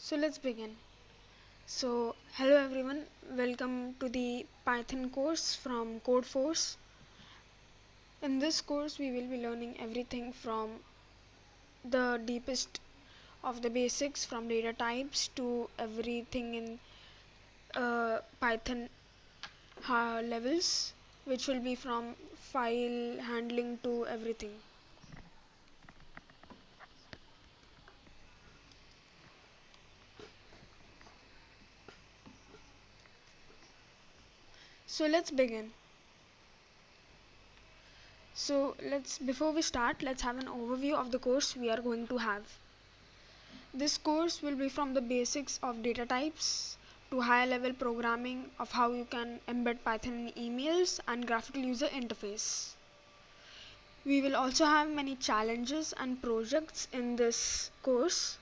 So let's begin. So hello everyone, welcome to the Python course from Codeforce. In this course we will be learning everything from the deepest of the basics, from data types to everything in Python levels, which will be from file handling to everything. So let's begin. So before we start, let's have an overview of the course we are going to have. This course will be from the basics of data types to higher level programming of how you can embed Python in emails and graphical user interface. We will also have many challenges and projects in this course.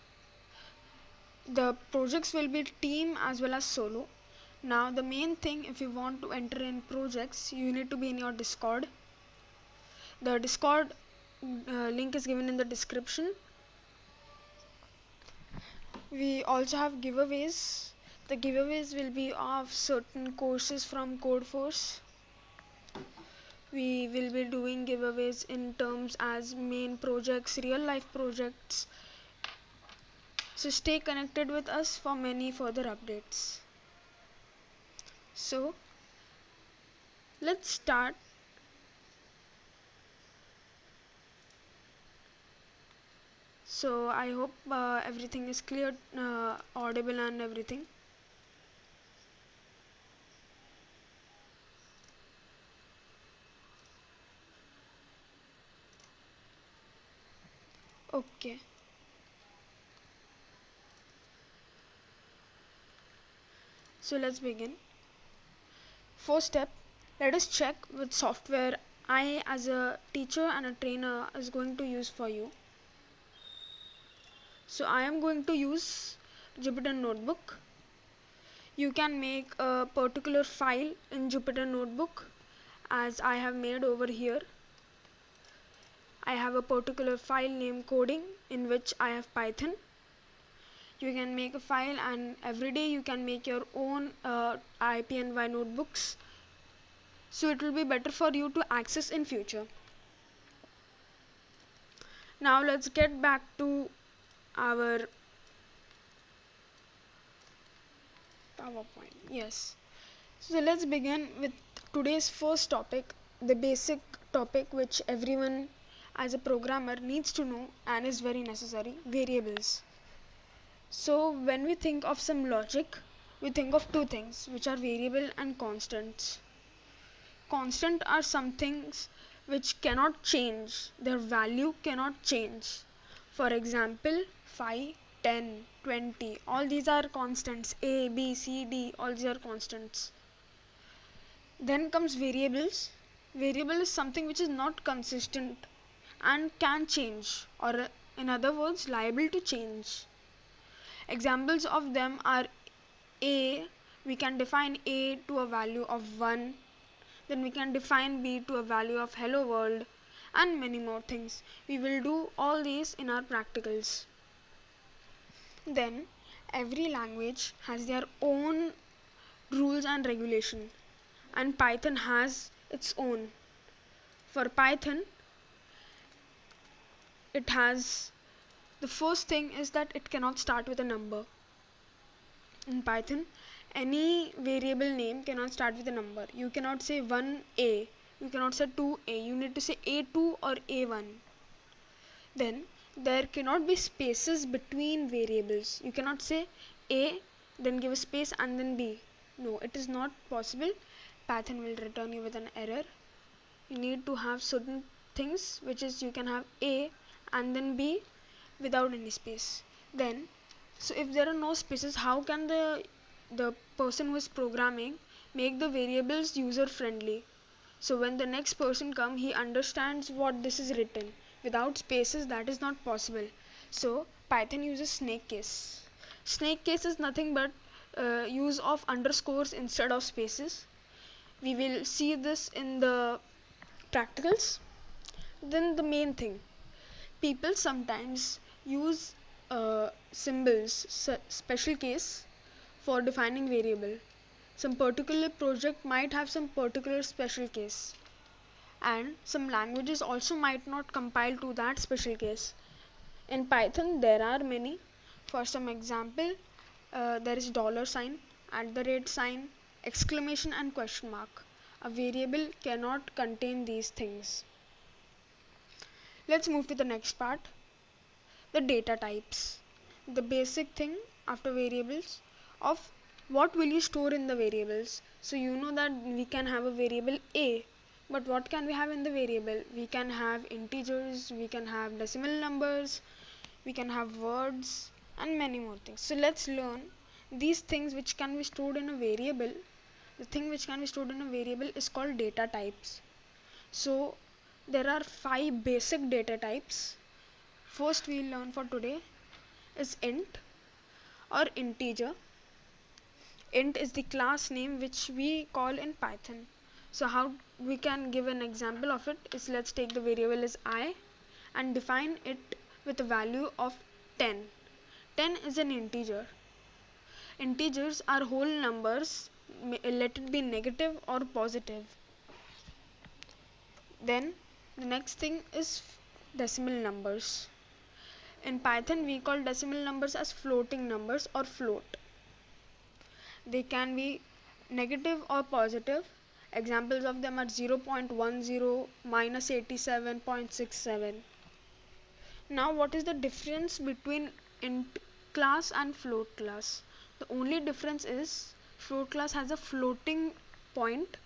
The projects will be team as well as solo. Now the main thing, if you want to enter in projects, you need to be in your Discord. The Discord link is given in the description. We also have giveaways. The giveaways will be of certain courses from Codeforce. We will be doing giveaways in terms as main projects, real life projects. So stay connected with us for many further updates. So let's start. So I hope everything is clear, audible and everything. Okay. So let's begin. First step, let us check which software I as a teacher and a trainer is going to use for you. So I am going to use Jupyter Notebook. You can make a particular file in Jupyter Notebook as I have made over here. I have a particular file named coding in which I have Python. You can make a file and every day you can make your own IPNY notebooks. So it will be better for you to access in future. Now let's get back to our PowerPoint. Yes. So let's begin with today's first topic, the basic topic which everyone as a programmer needs to know and is very necessary, variables. So when we think of some logic, we think of two things which are variable and constants. Constant are some things which cannot change, their value cannot change. For example, 5, 10, 20, all these are constants. A, B, C, D, all these are constants. Then comes variables. Variable is something which is not consistent and can change, or in other words, liable to change. Examples of them are A, we can define A to a value of 1, then we can define B to a value of hello world, and many more things. We will do all these in our practicals. Then every language has their own rules and regulation, and Python has its own. For Python, it has, the first thing is that it cannot start with a number. In Python, any variable name cannot start with a number. You cannot say 1a, you cannot say 2a, you need to say a2 or a1. Then there cannot be spaces between variables. You cannot say a, then give a space and then b. No, it is not possible. Python will return you with an error. You need to have certain things, which is you can have a and then b without any space. Then, so if there are no spaces, how can the person who is programming make the variables user friendly? So when the next person comes, he understands what this is written. Without spaces, that is not possible. So Python uses snake case. Snake case is nothing but use of underscores instead of spaces. We will see this in the practicals. Then the main thing, people sometimes use symbols, special case for defining variable. Some particular project might have some particular special case, and some languages also might not compile to that special case. In Python there are many. For some example, there is dollar sign, at the rate sign, exclamation and question mark. A variable cannot contain these things. Let's move to the next part, the data types. The basic thing after variables of what will you store in the variables. So you know that we can have a variable a, but what can we have in the variable? We can have integers, we can have decimal numbers, we can have words, and many more things. So let's learn these things which can be stored in a variable. The thing which can be stored in a variable is called data types. So there are 5 basic data types. First we'll learn for today is int or integer. Int is the class name which we call in Python. So how we can give an example of it is, let's take the variable as I and define it with a value of 10. 10 is an integer. Integers are whole numbers, let it be negative or positive. Then the next thing is decimal numbers. In Python we call decimal numbers as floating numbers or float. They can be negative or positive. Examples of them are 0.10, minus 87.67. Now what is the difference between int class and float class? The only difference is float class has a floating point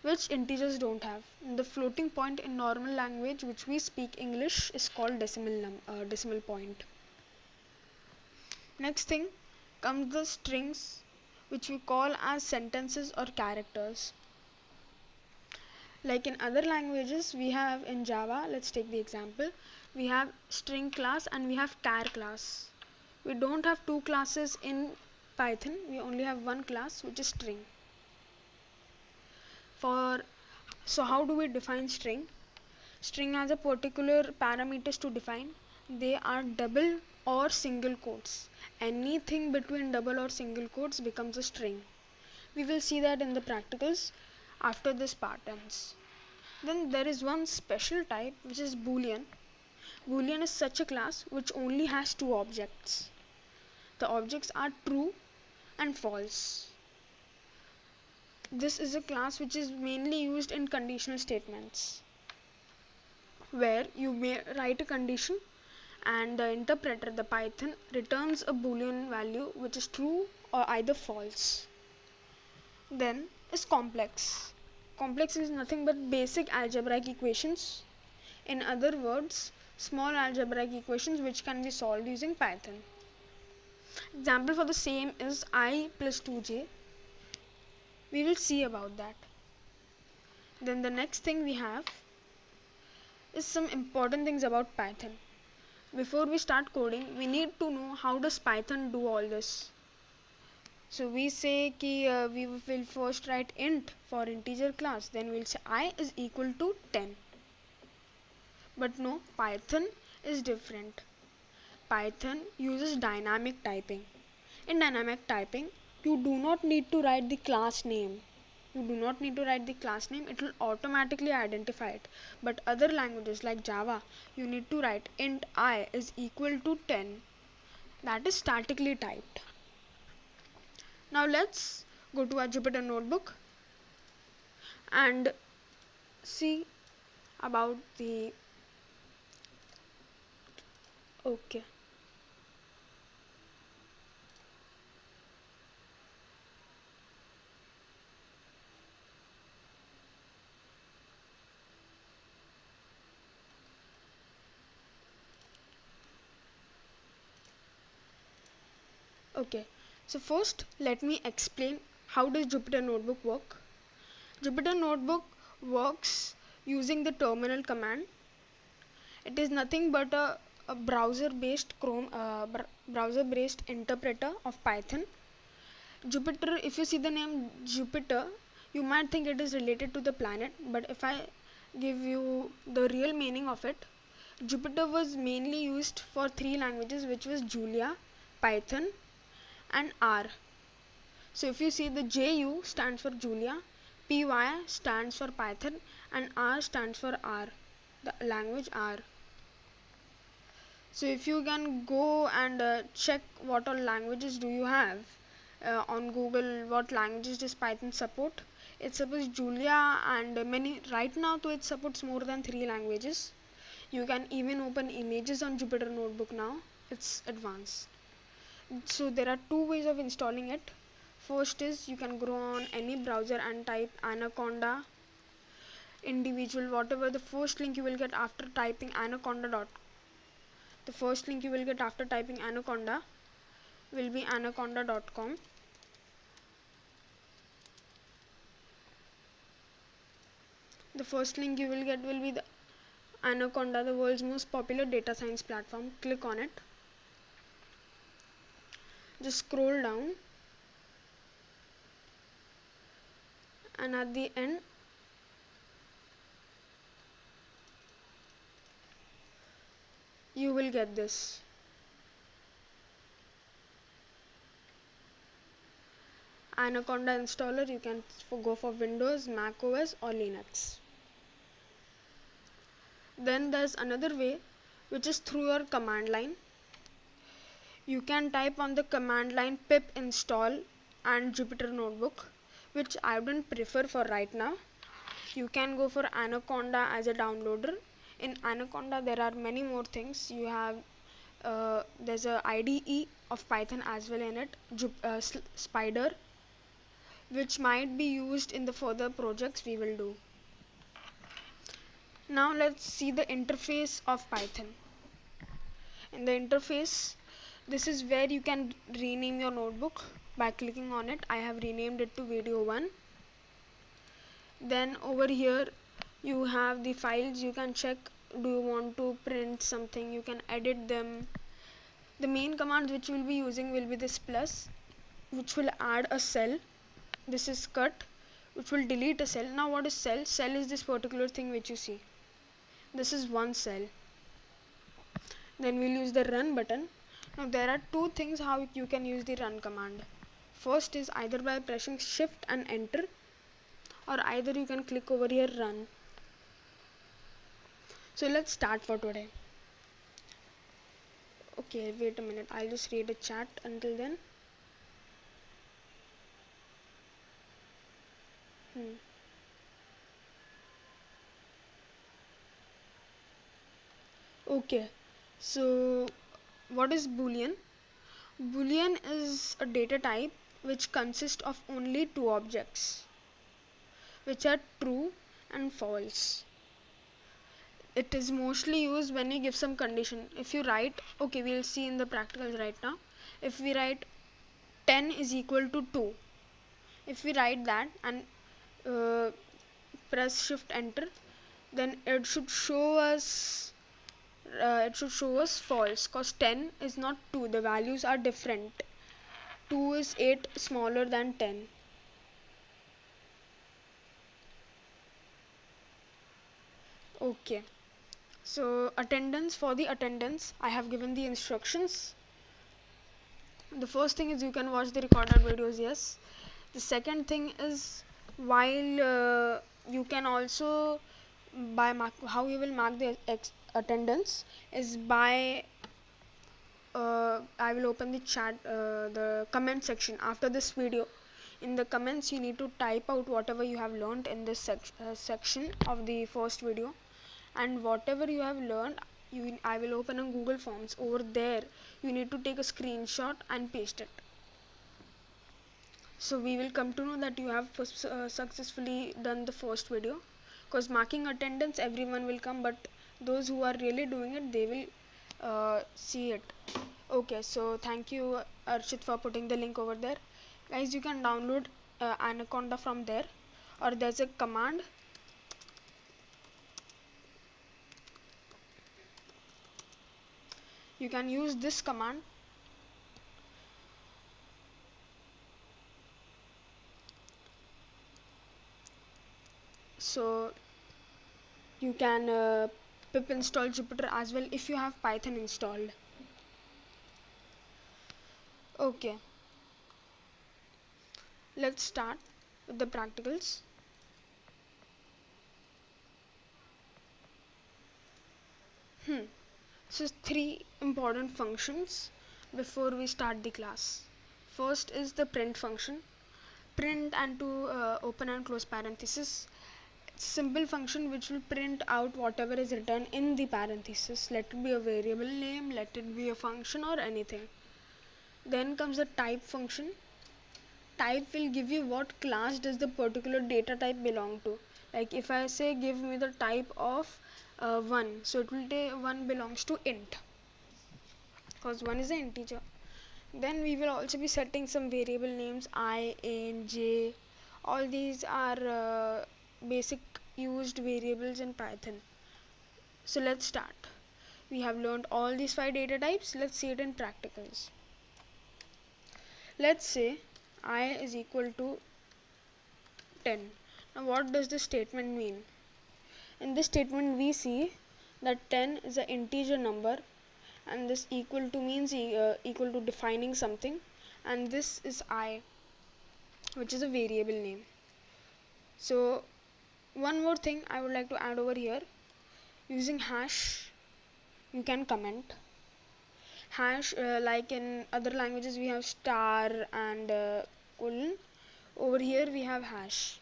which integers don't have. The floating point in normal language which we speak English is called decimal point. Next thing comes the strings, which we call as sentences or characters. Like in other languages, we have in Java, let's take the example, we have string class and we have char class. We don't have two classes in Python, we only have one class which is string. So how do we define string? String has a particular parameters to define. They are double or single quotes. Anything between double or single quotes becomes a string. We will see that in the practicals after this part ends. Then there is one special type which is Boolean. Boolean is such a class which only has two objects. The objects are true and false. This is a class which is mainly used in conditional statements, where you may write a condition and the interpreter, the Python, returns a Boolean value which is true or either false. Then is complex. Complex is nothing but basic algebraic equations. In other words, small algebraic equations which can be solved using Python. Example for the same is I plus 2j. We will see about that. Then the next thing we have is some important things about Python. Before we start coding, we need to know how does Python do all this. So we say we will first write int for integer class, then we'll say I is equal to 10. But no, Python is different. Python uses dynamic typing. In dynamic typing, you do not need to write the class name. It will automatically identify it. But other languages like Java, you need to write int I is equal to 10. That is statically typed. Now let's go to our Jupyter notebook and see about the okay. Okay, so first let me explain how does Jupyter notebook work. Jupyter notebook works using the terminal command. It is nothing but a browser-based interpreter of Python. Jupyter, if you see the name Jupyter, you might think it is related to the planet, but if I give you the real meaning of it, Jupyter was mainly used for three languages, which was Julia, Python and R. So if you see, the JU stands for Julia, PY stands for Python and R stands for R, the language R. So if you can go and check what all languages do you have on Google, what languages does Python support. It supports Julia and many, right now though it supports more than 3 languages. You can even open images on Jupyter Notebook now. It's advanced. So there are two ways of installing it. First is you can go on any browser and type Anaconda individual, whatever the first link you will get after typing anaconda. The first link you will get after typing Anaconda will be anaconda.com. The first link you will get will be the Anaconda, the world's most popular data science platform. Click on it. Just scroll down, and at the end you will get this. Anaconda installer. You can go for Windows, Mac OS or Linux. Then there's another way, which is through your command line. You can type on the command line pip install and Jupyter Notebook, which I wouldn't prefer for right now. You can go for Anaconda as a downloader. In Anaconda there are many more things. You have there's a IDE of Python as well in it, Spider, which might be used in the further projects we will do. Now let's see the interface of Python. In the interface, this is where you can rename your notebook by clicking on it. I have renamed it to video 1. Then over here you have the files. You can check, do you want to print something, you can edit them. The main commands which we will be using will be this plus, which will add a cell. This is cut, which will delete a cell. Now what is cell? Cell is this particular thing which you see. This is one cell. Then we'll use the run button. Now there are two things how you can use the run command. First is either by pressing shift and enter, or either you can click over here run. So let's start for today. Okay, wait a minute, I'll just read a chat until then. Okay, so what is Boolean? Boolean is a data type which consists of only two objects, which are true and false. It is mostly used when you give some condition. If you write, okay, we'll see in the practicals right now. If we write 10 is equal to 2, if we write that and press shift enter, then it should show us false, because 10 is not 2. The values are different. 2 is 8 smaller than 10. Okay, so attendance. For the attendance, I have given the instructions. The first thing is you can watch the recorded videos, yes. The second thing is, while you can also how you will mark the attendance is by I will open the chat, the comment section after this video. In the comments you need to type out whatever you have learned in this section of the first video, and whatever you have learned, I will open a Google Forms. Over there you need to take a screenshot and paste it. So we will come to know that you have successfully done the first video, because marking attendance everyone will come, but those who are really doing it, they will see it. Okay, so thank you Archit for putting the link over there. Guys, you can download Anaconda from there, or there's a command. You can use this command. So you can pip install Jupyter as well if you have Python installed. Okay, let's start with the practicals. So 3 important functions before we start the class. First is the print function. Print and to open and close parenthesis. Simple function which will print out whatever is written in the parenthesis. Let it be a variable name, let it be a function or anything. Then comes the type function. Type will give you what class does the particular data type belong to. Like if I say give me the type of 1, so it will say 1 belongs to int, because 1 is an integer. Then we will also be setting some variable names I, N, J. All these are basic used variables in Python. So let's start. We have learned all these 5 data types. Let's see it in practicals. Let's say I is equal to 10. Now what does this statement mean? In this statement we see that 10 is an integer number, and this equal to means equal to defining something, and this is I, which is a variable name. So one more thing I would like to add over here, using hash you can comment. Hash, like in other languages we have star and colon, over here we have hash.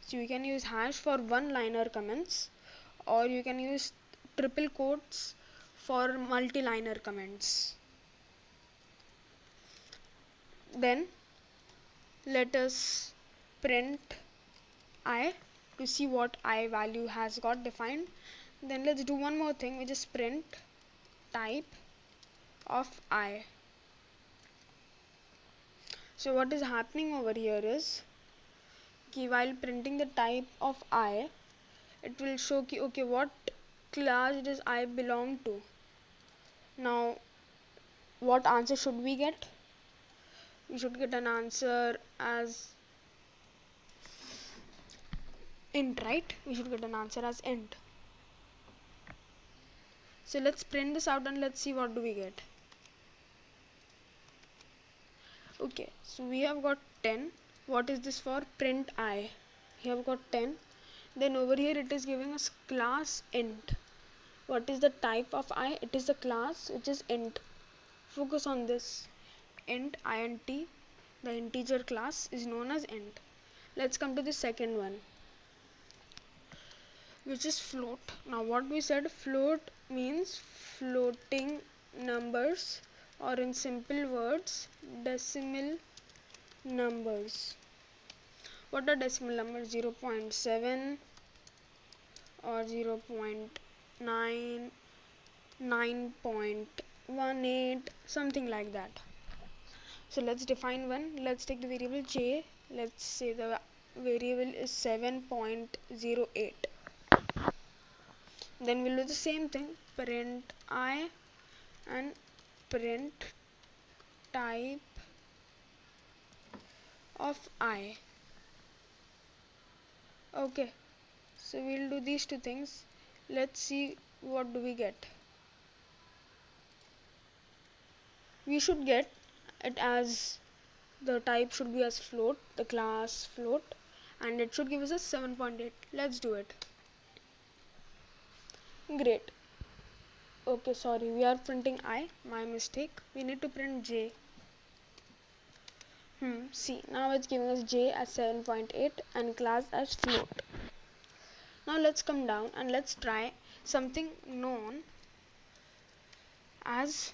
So you can use hash for one-liner comments, or you can use triple quotes for multi-liner comments. Then let us print I to see what I value has got defined. Then let's do one more thing, which is print type of I. So what is happening over here is, while printing the type of I, it will show okay, what class does I belong to. Now what answer should we get? We should get an answer as int, right? We should get an answer as int. So let's print this out and let's see what do we get. Okay, so we have got 10. What is this for? Print I. We have got 10. Then over here it is giving us class int. What is the type of I? It is the class which is int. Focus on this. Int, int, the integer class is known as int. Let's come to the second one, which is float. Now what we said, float means floating numbers, or in simple words, decimal numbers. What are decimal numbers? 0.7 or 0.9, 9.18, something like that. So let's define one. Let's take the variable j. Let's say the variable is 7.08. Then we'll do the same thing, print I and print type of I. Okay, so we'll do these two things. Let's see what do we get. We should get it as, the type should be as float, the class float, and it should give us a 7.8. Let's do it. Great. Okay, sorry, we are printing I, my mistake. We need to print j. See, now it's giving us j as 7.8 and class as float. Now let's come down and let's try something known as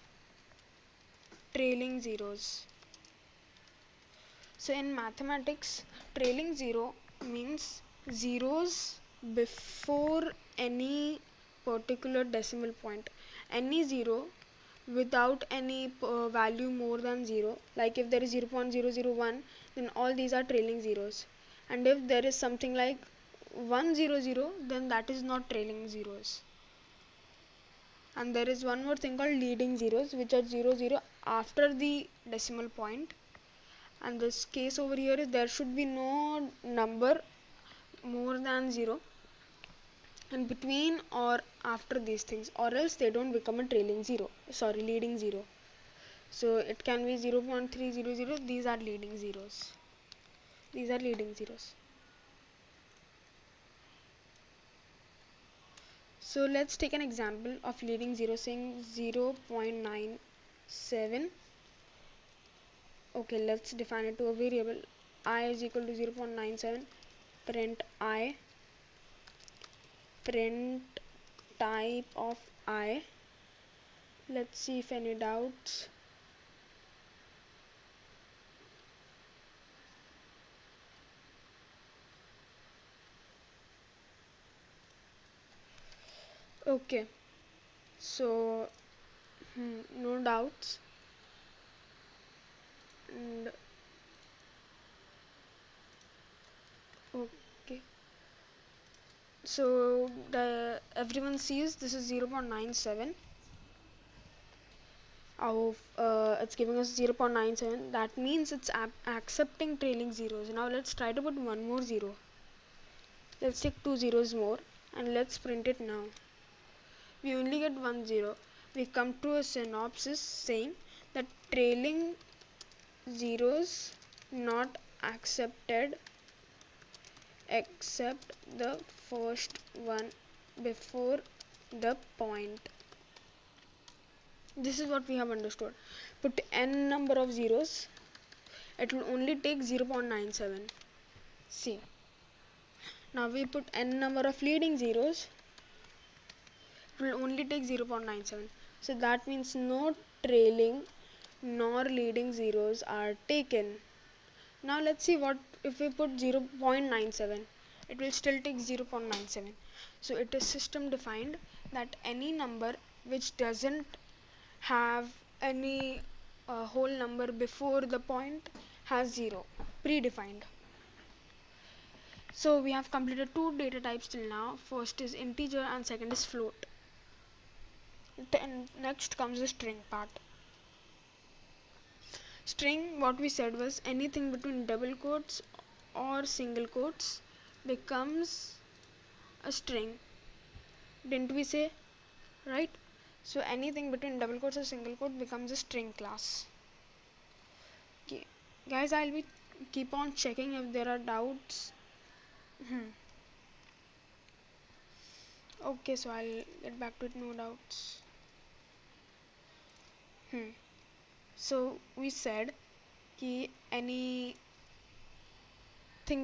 trailing zeros. So in mathematics, trailing zero means zeros before any particular decimal point. Any zero without any value more than 0, like if there is 0.001, then all these are trailing zeros, and if there is something like 100, then that is not trailing zeros. And there is one more thing called leading zeros, which are 00 after the decimal point. And this case over here is there should be no number more than 0. in between or after these things, or else they don't become a leading zero. So it can be 0.300. These are leading zeros. So let's take an example of leading zero, saying 0.97. Okay, let's define it to a variable. I is equal to 0.97. Print I, print type of I. Let's see if any doubts. Okay, so no doubts. And okay, so everyone sees this is 0.97. It's giving us 0.97. That means it's accepting trailing zeros. Now let's try to put one more zero. Let's take two zeros more and let's print it now. We only get one zero. We come to a synopsis saying that trailing zeros not accepted except the first one before the point. This is what we have understood. Put n number of zeros, it will only take 0.97. See, now we put n number of leading zeros, it will only take 0.97. So that means no trailing nor leading zeros are taken. Now let's see what if we put 0.97. It will still take 0.97. So it is system defined that any number which doesn't have any whole number before the point has 0, predefined. So we have completed two data types till now. First is integer and second is float. Then next comes the string part. String, what we said was anything between double quotes or single quotes becomes a string. Didn't we say? Right? So anything between double quotes or single quote becomes a string class. Okay. Guys, I'll be keep on checking if there are doubts. Okay, so I'll get back to it, no doubts. So we said कि anything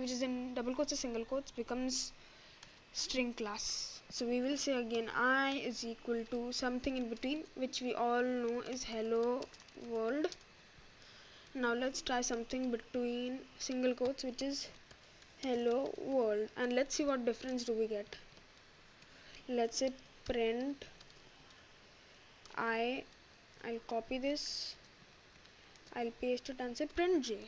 which is in double quotes or single quotes becomes string class. So we will say again I is equal to something in between, which we all know is hello world. Now let's try something between single quotes, which is hello world, and let's see what difference do we get. Let's say print I'll copy this, I'll paste it and say print J.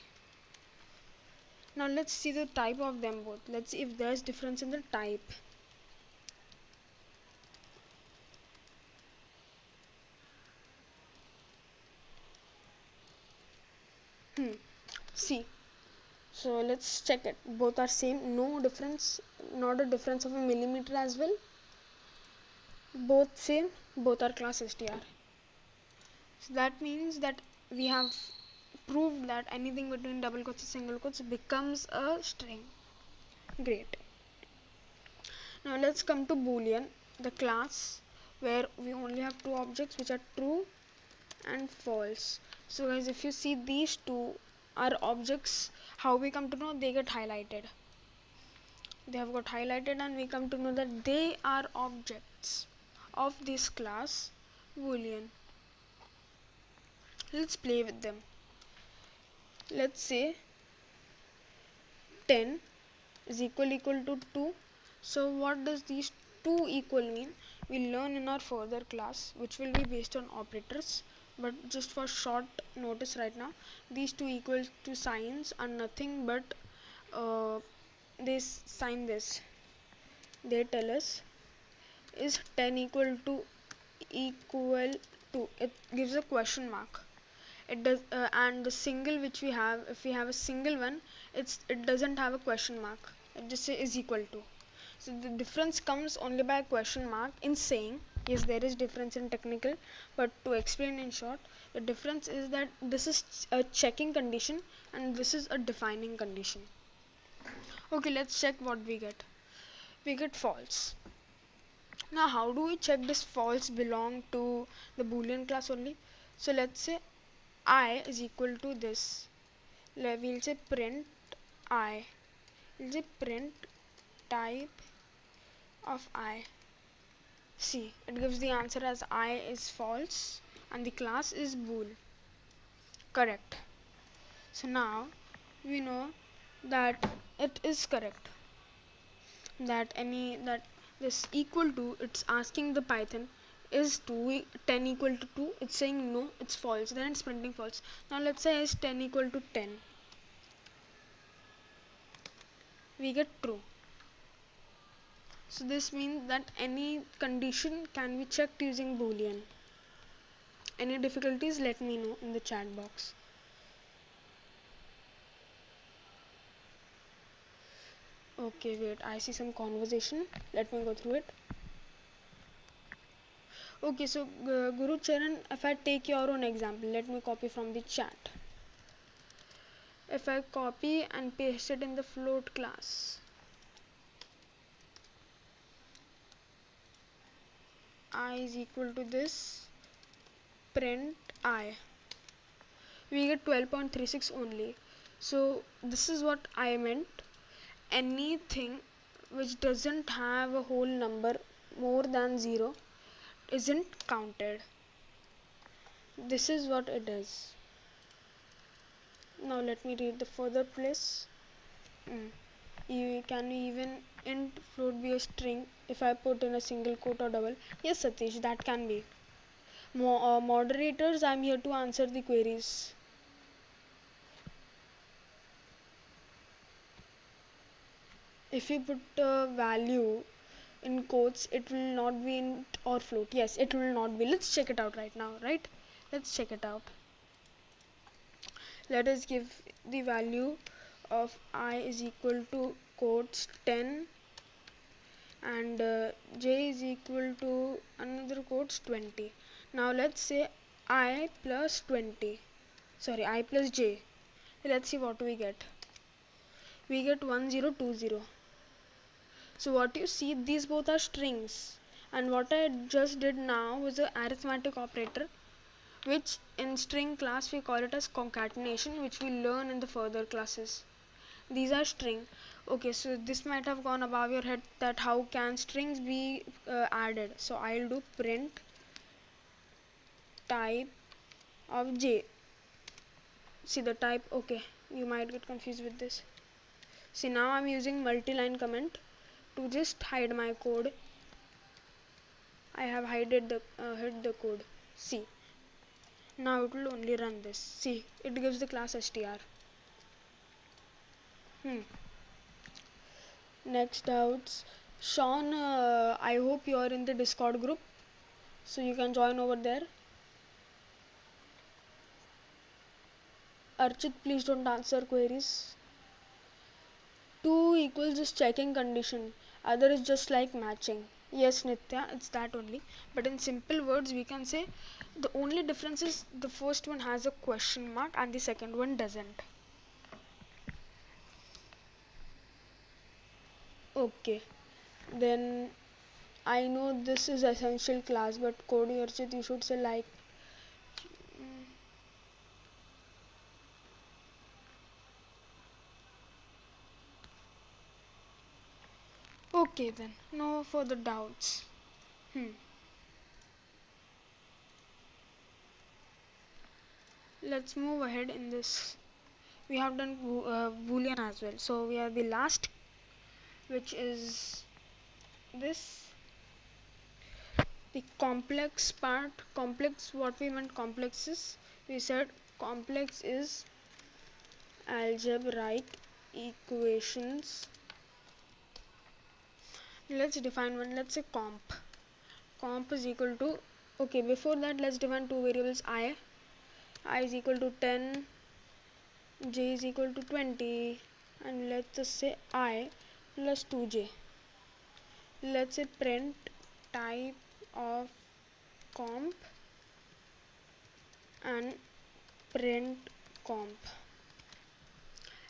Now let's see the type of them both. Let's see if there's difference in the type. See, so let's check it. Both are same, no difference, not a difference of a millimeter as well. Both same, both are class str. So that means that we have proved that anything between double quotes and single quotes becomes a string. Great. Now let's come to Boolean, the class where we only have two objects which are true and false. So guys, if you see these two are objects, how we come to know? They get highlighted. They have got highlighted and we come to know that they are objects of this class Boolean. Let's play with them. Let's say 10 is equal to 2. So what does these two equal mean? We'll learn in our further class, which will be based on operators. But just for short notice right now, these two equal to signs are nothing but this sign this. They tell us is 10 equal to it gives a question mark. It does and the single which we have, if we have a single one, it doesn't have a question mark, it just says is equal to. So the difference comes only by a question mark in saying yes, there is difference in technical, but to explain in short, the difference is that this is a checking condition and this is a defining condition. Okay, let's check what we get. We get false. Now how do we check this false belong to the boolean class only? So let's say I is equal to this. We'll say print I. We'll say print type of I. See, it gives the answer as I is false and the class is bool. Correct. So now we know that it is correct. That this equal to, it's asking the Python, is 10 equal to 2? It's saying no, it's false. Then it's printing false. Now let's say is 10 equal to 10. We get true. So this means that any condition can be checked using boolean. Any difficulties, let me know in the chat box. Okay, wait, I see some conversation. Let me go through it. Okay, so Guru Charan, if I take your own example, let me copy from the chat. If I copy and paste it in the float class, I is equal to this, print I, we get 12.36 only. So this is what I meant. Anything which doesn't have a whole number more than 0 isn't counted. This is what it is. Now let me read the further place. You can even int float be a string if I put in a single quote or double. Yes, Satish, that can be. Moderators, I'm here to answer the queries. If you put a value in quotes, it will not be int or float. Yes, it will not be. Let's check it out right now, right? Let's check it out. Let us give the value of I is equal to quotes 10 and j is equal to another quotes 20. Now let's say I plus 20. Sorry, I plus j. Let's see what we get. We get 1020. So what you see, these both are strings, and what I just did now was an arithmetic operator, which in string class we call it as concatenation, which we learn in the further classes. These are string. Okay, so this might have gone above your head, that how can strings be added. So I'll do print type of j. See the type. Okay, you might get confused with this. See, now I'm using multi-line comment to just hide my code. I have hid the code. See, now it will only run this. See, it gives the class str. Next doubts, Sean, I hope you are in the Discord group, so you can join over there. Archit, please don't answer queries. 2 equals is checking condition, other is just like matching. Yes, Nitya, it's that only. But in simple words, we can say the only difference is the first one has a question mark and the second one doesn't. Okay, then I know this is essential class, but Cody Archit, you should say like. Okay then, no further doubts. Let's move ahead in this. We have done boolean as well, so we are the last, which is this, the complex part. Complex, what we meant complex is, we said complex is algebraic equations. Let's define one. Let's say comp is equal to, okay, before that let's define two variables. I is equal to 10, j is equal to 20, and let's just say I plus 2j. let's say print type of comp and print comp.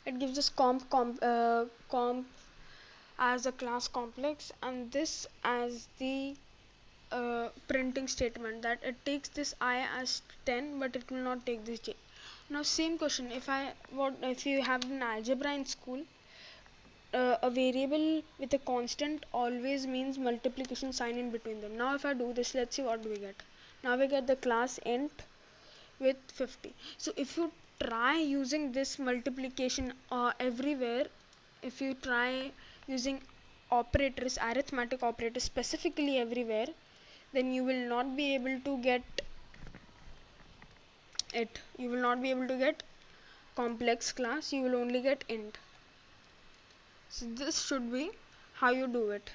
It gives us comp as a class complex and this as the printing statement, that it takes this I as 10 but it will not take this j. Now same question, if you have an algebra in school, a variable with a constant always means multiplication sign in between them. Now if I do this, let's see what do we get. Now we get the class int with 50. So if you try using this multiplication everywhere, if you try using operators, arithmetic operators specifically everywhere, then you will not be able to get it. You will not be able to get complex class, you will only get int. So this should be how you do it.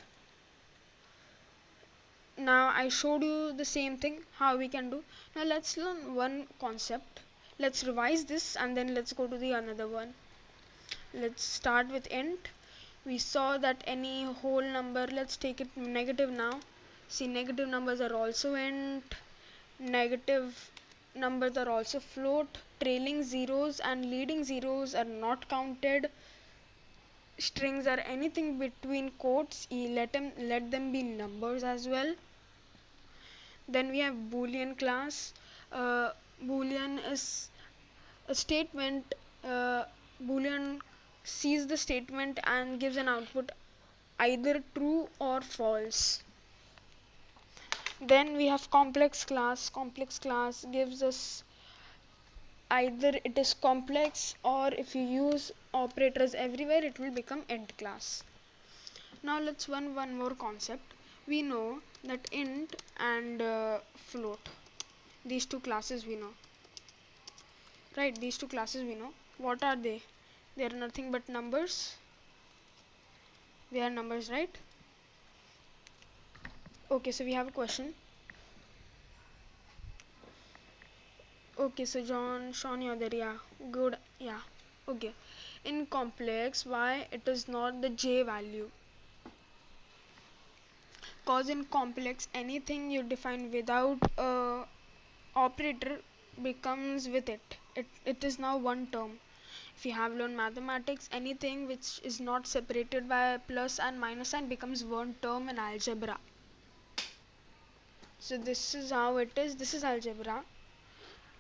Now I showed you the same thing how we can do. Now let's learn one concept. Let's revise this and then let's go to the another one. Let's start with int. We saw that any whole number, let's take it negative now. See, negative numbers are also int, negative numbers are also float, trailing zeros and leading zeros are not counted. Strings are anything between quotes, let them be numbers as well. Then we have boolean class. Boolean is a statement. Boolean sees the statement and gives an output either true or false. Then we have complex class. Complex class gives us either it is complex, or if you use operators everywhere it will become int class. Now let's run one more concept. We know that int and float, these two classes we know, right? These two classes we know. What are they? They are nothing but numbers. They are numbers, right? Okay, so we have a question. Okay, so Sean, you're there. Yeah, good. Yeah, okay. In complex, why it is not the j value? Cause in complex, anything you define without a operator becomes with it. It is now one term. If you have learned mathematics, anything which is not separated by plus and minus sign becomes one term in algebra. So this is how it is. This is algebra,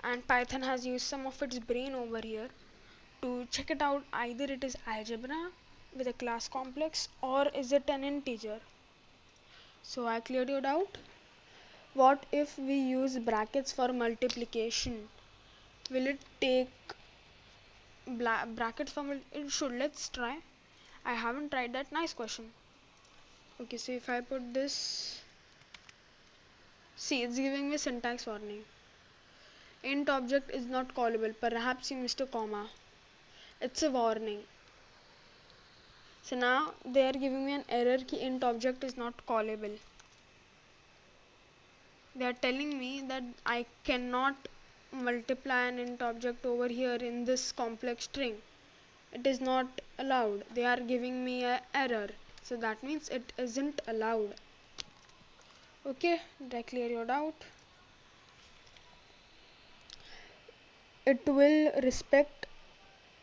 and Python has used some of its brain over here to check it out. Either it is algebra with a class complex, or is it an integer. So I cleared your doubt. What if we use brackets for multiplication? Will it take brackets for it should. Let's try. I haven't tried that. Nice question. Okay, so if I put this, see, it's giving me syntax warning. Int object is not callable. Perhaps you missed a comma. It's a warning. So now they are giving me an error ki int object is not callable. They are telling me that I cannot multiply an int object over here in this complex string. It is not allowed. They are giving me an error. So that means it isn't allowed. Okay, did I clear your doubt? It will respect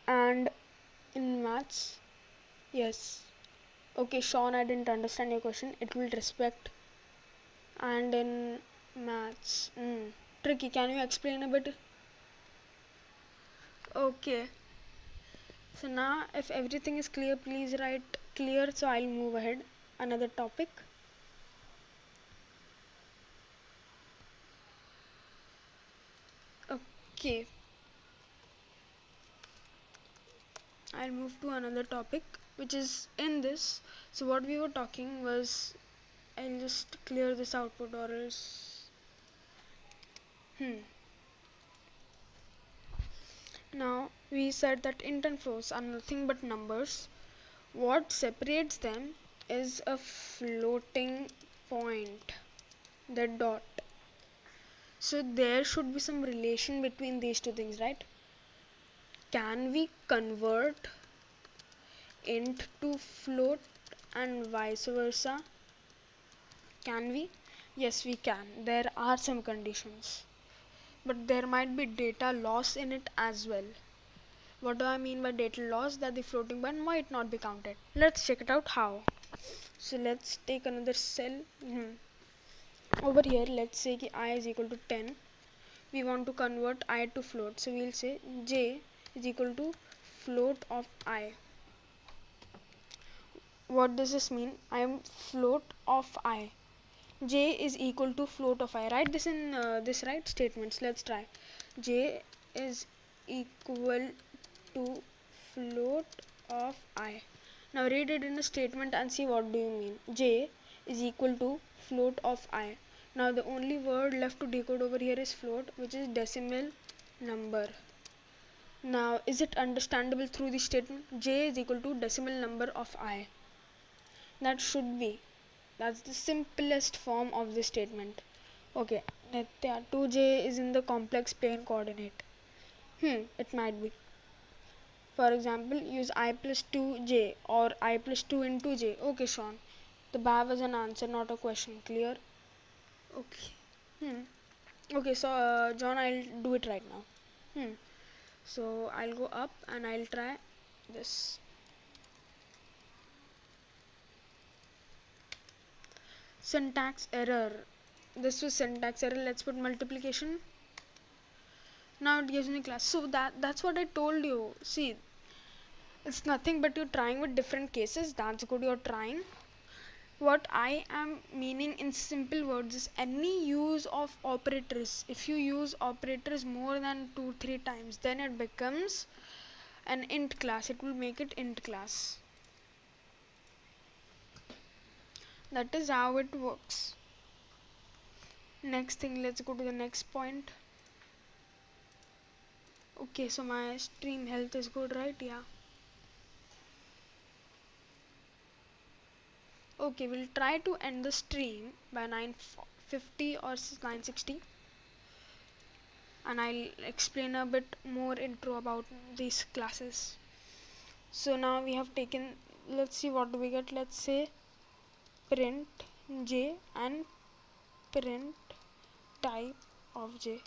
and in maths. Yes. Okay, Sean, I didn't understand your question. It will respect and in maths. Tricky. Can you explain a bit? Okay. So now if everything is clear, please write clear, so I'll move ahead. Another topic. Okay. I'll move to another topic which is in this. So what we were talking was, I'll just clear this output or else now we said that int and floats are nothing but numbers. What separates them is a floating point, the dot. So there should be some relation between these two things, right? Can we convert int to float and vice versa? Can we? Yes, we can. There are some conditions, but there might be data loss in it as well. What do I mean by data loss? That the floating point might not be counted. Let's check it out how. So let's take another cell. Over here, let's say ki I is equal to 10. We want to convert I to float. So we'll say J is equal to float of I. What does this mean? I am float of I. J is equal to float of I. Write this in this right statements. Let's try. J is equal to float of I. Now read it in a statement and see what do you mean. J is equal to float of I. Now the only word left to decode over here is float, which is decimal number. Now is it understandable through the statement? J is equal to decimal number of I. That should be. That's the simplest form of this statement. Okay, Nitya, 2j is in the complex plane coordinate. It might be. For example, use I plus 2j or I plus 2 into j. Okay, Sean. The bar was an answer, not a question. Clear? Okay. Okay, so John, I'll do it right now. So I'll go up and I'll try this. Syntax error. This was syntax error. Let's put multiplication. Now it gives me class. So that's what I told you. See, it's nothing but you're trying with different cases. That's good, you're trying. What I am meaning in simple words is any use of operators. If you use operators more than 2-3 times, then it becomes an int class. It will make it int class. That is how it works. Next thing, let's go to the next point. Okay, so my stream health is good, right? Yeah. Okay, we'll try to end the stream by 9:50 or 9:60, and I'll explain a bit more intro about these classes. So now we have taken, let's see what do we get. Let's say print j and print type of j.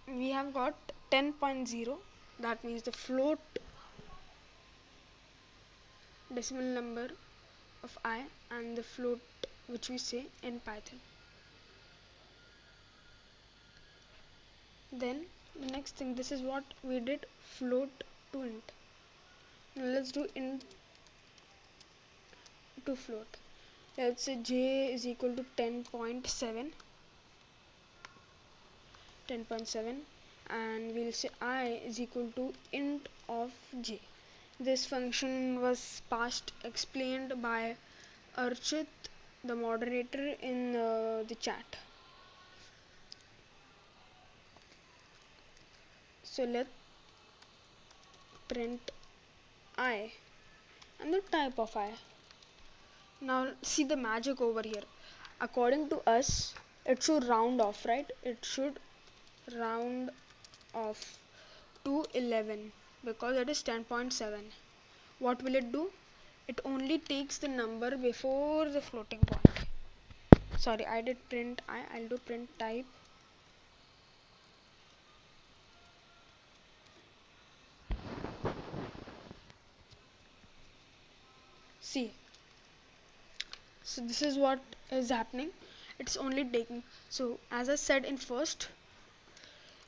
We have got 10.0, that means the float decimal number of I and the float which we say in Python. Then the next thing, this is what we did, float to int. Now let's do int to float. Let's say j is equal to 10.7, and we'll say I is equal to int of j. This function was explained by Archit, the moderator, in the chat. So let's print I and the type of I. Now see the magic over here. According to us, it should round off, right? It should round off to 11 because it is 10.7. What will it do? It only takes the number before the floating point. Sorry, I did print I. I'll do print type. See. So this is what is happening. It's only taking. So as I said in first,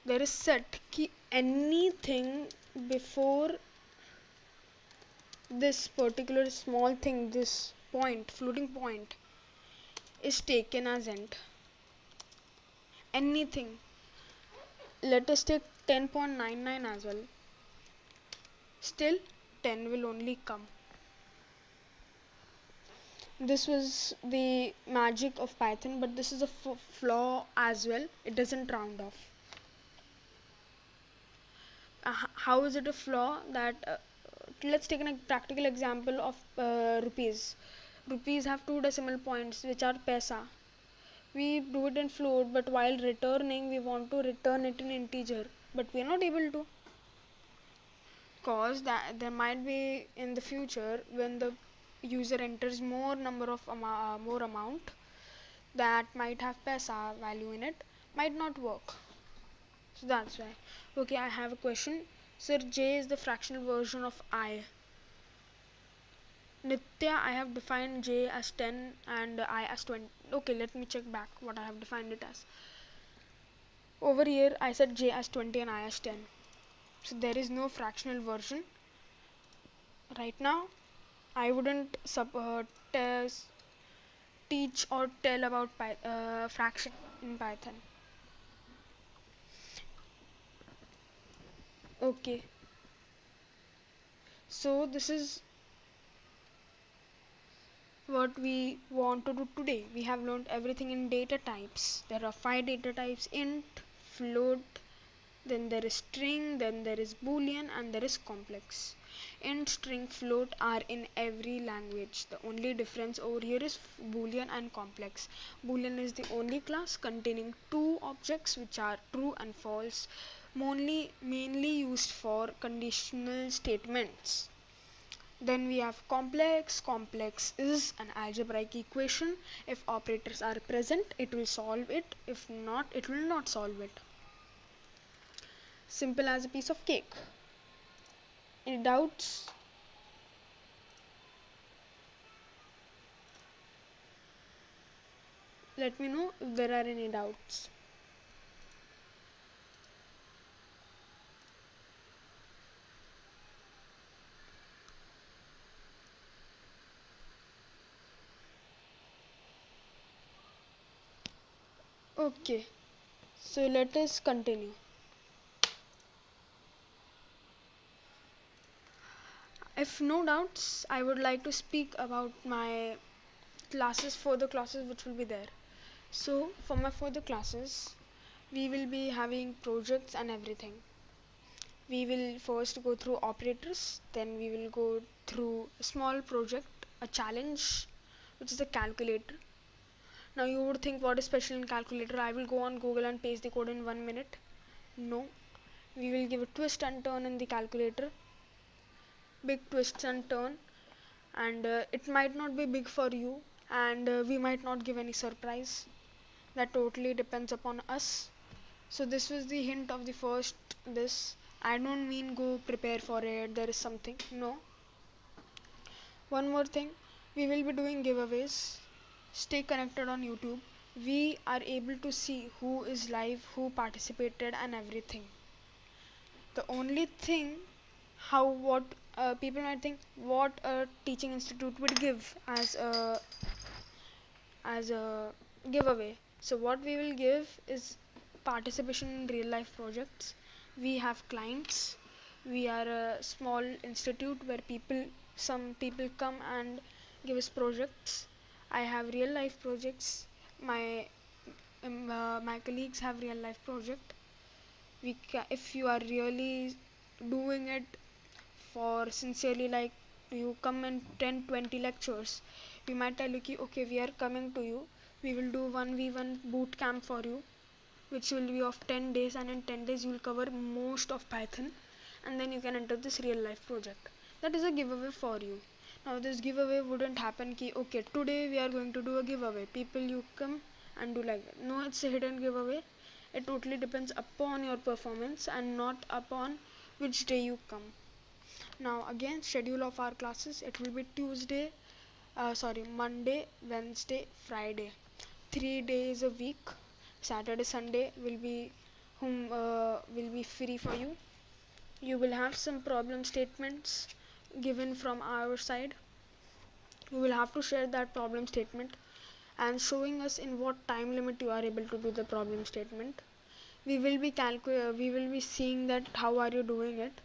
there is set key anything before this particular small thing, this point, floating point, is taken as int. Anything. Let us take 10.99 as well. Still 10 will only come. This was the magic of Python, but this is a flaw as well. It doesn't round off. How is it a flaw? That let's take a practical example of rupees. Rupees have two decimal points, which are paisa. We do it in float, but while returning, we want to return it in integer, but we are not able to, because that there might be in the future when the user enters more amount that might have paisa value in it, might not work. So that's why. Okay, I have a question. Sir, j is the fractional version of I. Nitya, I have defined j as 10 and I as 20. Okay, let me check back what I have defined it as. Over here, I said j as 20 and I as 10. So there is no fractional version. Right now, I wouldn't teach or tell about fraction in Python. Okay, so this is what we want to do today. We have learned everything in data types. There are 5 data types: int, float, then there is string, then there is boolean, and there is complex. Int, string, float are in every language. The only difference over here is boolean and complex. Boolean is the only class containing 2 objects which are true and false, mainly used for conditional statements. Then we have complex. Complex is an algebraic equation. If operators are present, it will solve it. If not, it will not solve it. Simple as a piece of cake. Any doubts? Let me know if there are any doubts. Okay, so let us continue. If no doubts, I would like to speak about my further classes which will be there. So for my further classes, we will be having projects and everything. We will first go through operators, then we will go through a small project, a challenge, which is a calculator. Now you would think, what is special in calculator? I will go on Google and paste the code in 1 minute. No, we will give a twist and turn in the calculator, big twists and turn, and it might not be big for you, and we might not give any surprise. That totally depends upon us. So this was the hint of the first this. I don't mean go prepare for it, there is something. No. One more thing, we will be doing giveaways. Stay connected on YouTube. We are able to see who is live, who participated, and everything. The only thing, what people might think, what a teaching institute would give as a giveaway. So what we will give is participation in real life projects. We have clients. We are a small institute where some people come and give us projects. I have real life projects. My colleagues have real life project. If you are really doing it for sincerely, like you come in 10-20 lectures, we might tell you ki, okay, we are coming to you, we will do 1v1 boot camp for you, which will be of 10 days, and in 10 days you will cover most of Python, and then you can enter this real life project. That is a giveaway for you. Now this giveaway wouldn't happen ki, okay, today we are going to do a giveaway, people you come and do like that. No, it's a hidden giveaway. It totally depends upon your performance and not upon which day you come. Now again, schedule of our classes, it will be Monday, Wednesday, Friday. 3 days a week. Saturday, Sunday will be free for you. You will have some problem statements given from our side. You will have to share that problem statement and showing us in what time limit you are able to do the problem statement. We will be seeing that how are you doing it.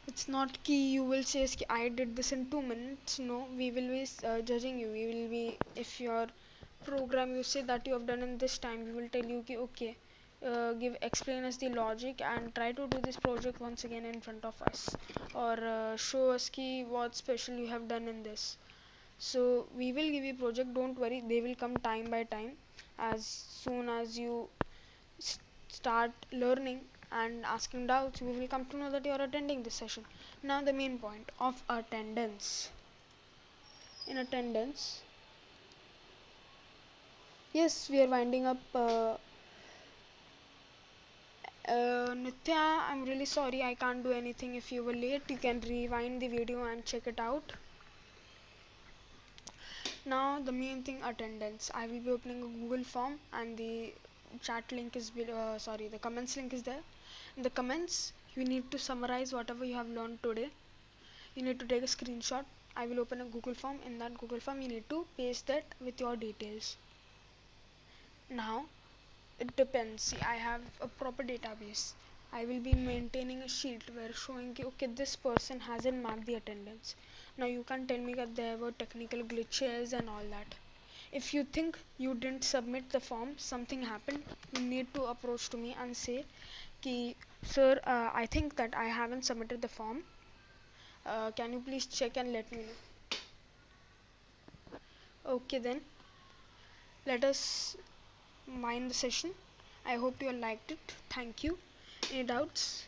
It's not key you will say I did this in 2 minutes. No, we will be judging you. We will be, if your program you say that you have done in this time, we will tell you ki, okay, explain us the logic and try to do this project once again in front of us, or show us ki what special you have done in this. So we will give you project, don't worry, they will come time by time. As soon as you start learning and asking doubts, we will come to know that you are attending this session. Now the main point of attendance. in attendance. Yes, we are winding up. Nitya, I'm really sorry I can't do anything if you were late. You can rewind the video and check it out. Now the main thing, attendance. I will be opening a Google form and the chat link is below, sorry, the comments link is there. In the comments, you need to summarize whatever you have learned today. You need to take a screenshot. I will open a Google form. In that Google form, you need to paste that with your details. Now, it depends. See, I have a proper database. I will be maintaining a sheet where showing you, okay, this person hasn't marked the attendance. Now you can't tell me that there were technical glitches and all that. If you think you didn't submit the form, something happened, you need to approach to me and say, ki, sir, I think that I haven't submitted the form. Can you please check and let me know? Okay then, let us mind the session. I hope you all liked it. Thank you. Any doubts?